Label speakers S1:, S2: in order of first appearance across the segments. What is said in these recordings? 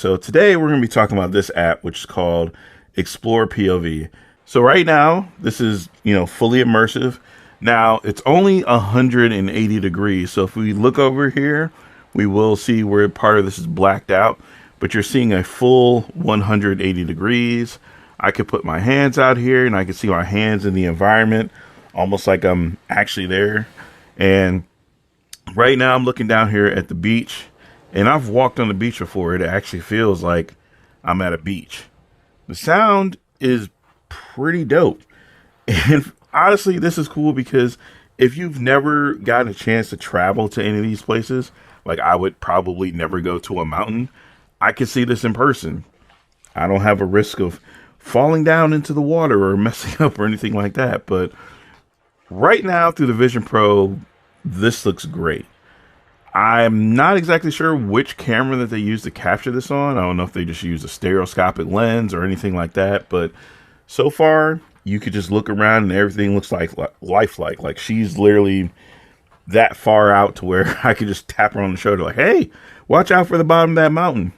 S1: So today we're going to be talking about this app, which is called Explore POV. So right now, this is, fully immersive. Now it's only 180 degrees. So if we look over here, we will see where part of this is blacked out, but you're seeing a full 180 degrees. I could put my hands out here and I can see my hands in the environment, almost like I'm actually there. And right now I'm looking down here at the beach, and I've walked on the beach before. It actually feels like I'm at a beach. The sound is pretty dope. And honestly, this is cool because if you've never gotten a chance to travel to any of these places, like I would probably never go to a mountain, I can see this in person. I don't have a risk of falling down into the water or messing up or anything like that. But right now through the Vision Pro, this looks great. I'm not exactly sure which camera that they use to capture this on. I don't know if they just use a stereoscopic lens or anything like that, but so far you could just look around and everything looks like lifelike. Like she's literally that far out to where I could just tap her on the shoulder like, hey, watch out for the bottom of that mountain.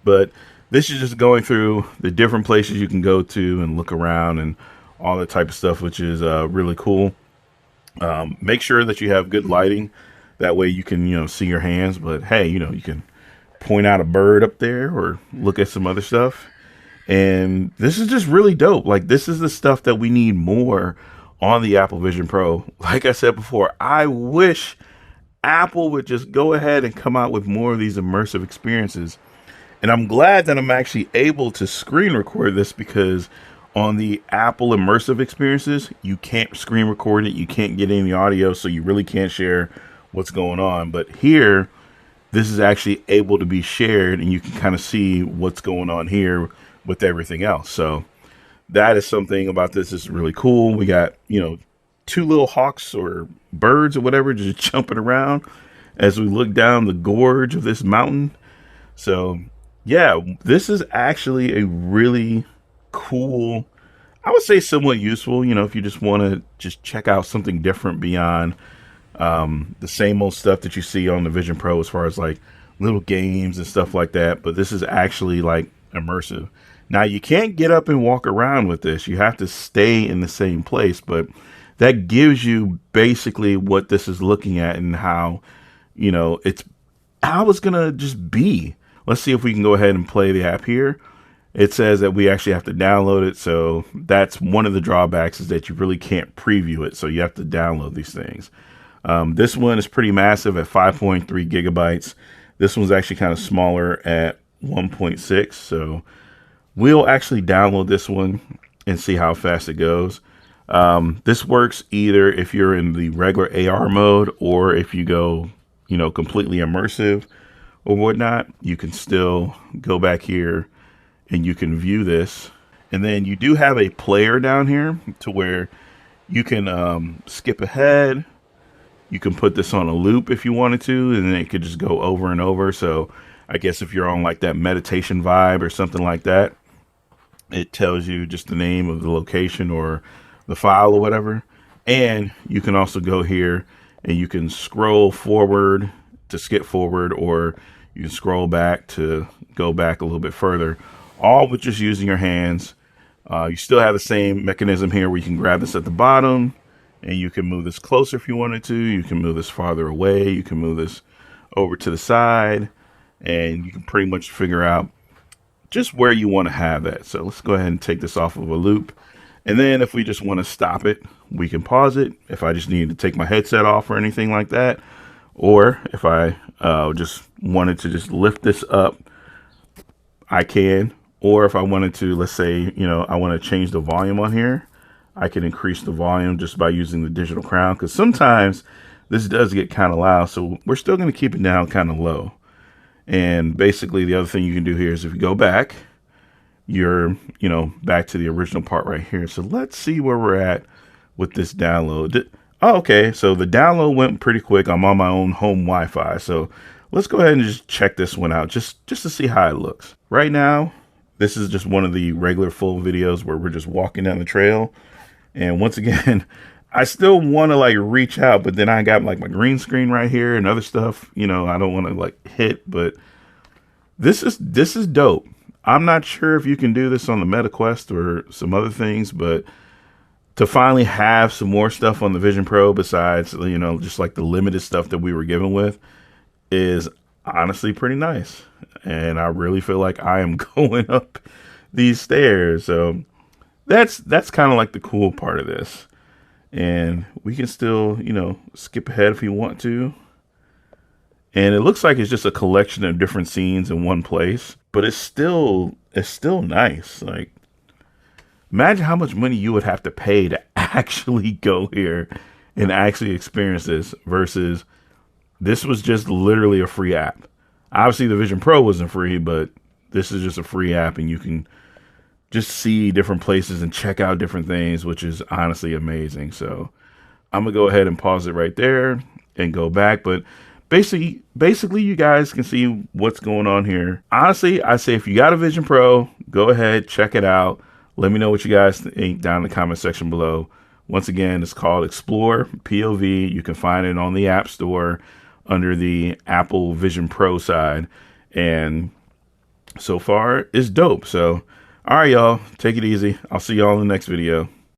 S1: But this is just going through the different places you can go to and look around and all that type of stuff, which is really cool. Make sure that you have good lighting. That way you can, see your hands, but hey, you can point out a bird up there or look at some other stuff. And this is just really dope. Like, this is the stuff that we need more on the Apple Vision Pro. Like I said before, I wish Apple would just go ahead and come out with more of these immersive experiences. And I'm glad that I'm actually able to screen record this, because on the Apple immersive experiences, you can't screen record it. You can't get any audio, so you really can't share what's going on. But here, this is actually able to be shared, and you can kind of see what's going on here with everything else. So that is something about this is really cool. We got, two little hawks or birds or whatever just jumping around as we look down the gorge of this mountain. So yeah, this is actually a really cool, I would say somewhat useful, if you just want to just check out something different beyond the same old stuff that you see on the Vision Pro as far as like little games and stuff like that. But this is actually like immersive. Now you can't get up and walk around with this. You have to stay in the same place, but that gives you basically what this is looking at and how, it's how it's going to just be. Let's see if we can go ahead and play the app here. It says that we actually have to download it. So that's one of the drawbacks, is that you really can't preview it. So you have to download these things. This one is pretty massive at 5.3 gigabytes. This one's actually kind of smaller at 1.6. So we'll actually download this one and see how fast it goes. This works either if you're in the regular AR mode, or if you go, completely immersive or whatnot, you can still go back here and you can view this. And then you do have a player down here to where you can skip ahead. You can put this on a loop if you wanted to, and then it could just go over and over. So I guess if you're on like that meditation vibe or something like that, it tells you just the name of the location or the file or whatever. And you can also go here and you can scroll forward to skip forward, or you can scroll back to go back a little bit further, all with just using your hands. You still have the same mechanism here where you can grab this at the bottom, and you can move this closer if you wanted to. You can move this farther away. You can move this over to the side, and you can pretty much figure out just where you want to have that. So let's go ahead and take this off of a loop. And then if we just want to stop it, we can pause it. If I just need to take my headset off or anything like that, or if I just wanted to just lift this up, I can. Or if I wanted to, let's say, I want to change the volume on here, I can increase the volume just by using the digital crown, because sometimes this does get kind of loud. So we're still going to keep it down kind of low. And basically the other thing you can do here is if you go back, you're, back to the original part right here. So let's see where we're at with this download. Oh, okay. So the download went pretty quick. I'm on my own home Wi-Fi. So let's go ahead and just check this one out just to see how it looks. Right now, this is just one of the regular full videos where we're just walking down the trail. And once again, I still want to like reach out, but then I got like my green screen right here and other stuff, I don't want to like hit, but this is dope. I'm not sure if you can do this on the Meta Quest or some other things, but to finally have some more stuff on the Vision Pro besides, you know, just like the limited stuff that we were given with is honestly pretty nice. And I really feel like I am going up these stairs. So that's kind of like the cool part of this. And we can still, you know, skip ahead if we want to. And it looks like it's just a collection of different scenes in one place, but it's still nice. Like, imagine how much money you would have to pay to actually go here and actually experience this versus this was just literally a free app. Obviously the Vision Pro wasn't free, but this is just a free app and you can just see different places and check out different things, which is honestly amazing. So I'm gonna go ahead and pause it right there and go back. But basically you guys can see what's going on here. Honestly, I say if you got a Vision Pro, go ahead, check it out. Let me know what you guys think down in the comment section below. Once again, it's called Explore POV. You can find it on the App Store under the Apple Vision Pro side. And so far, it's dope. So, all right, y'all, take it easy. I'll see y'all in the next video.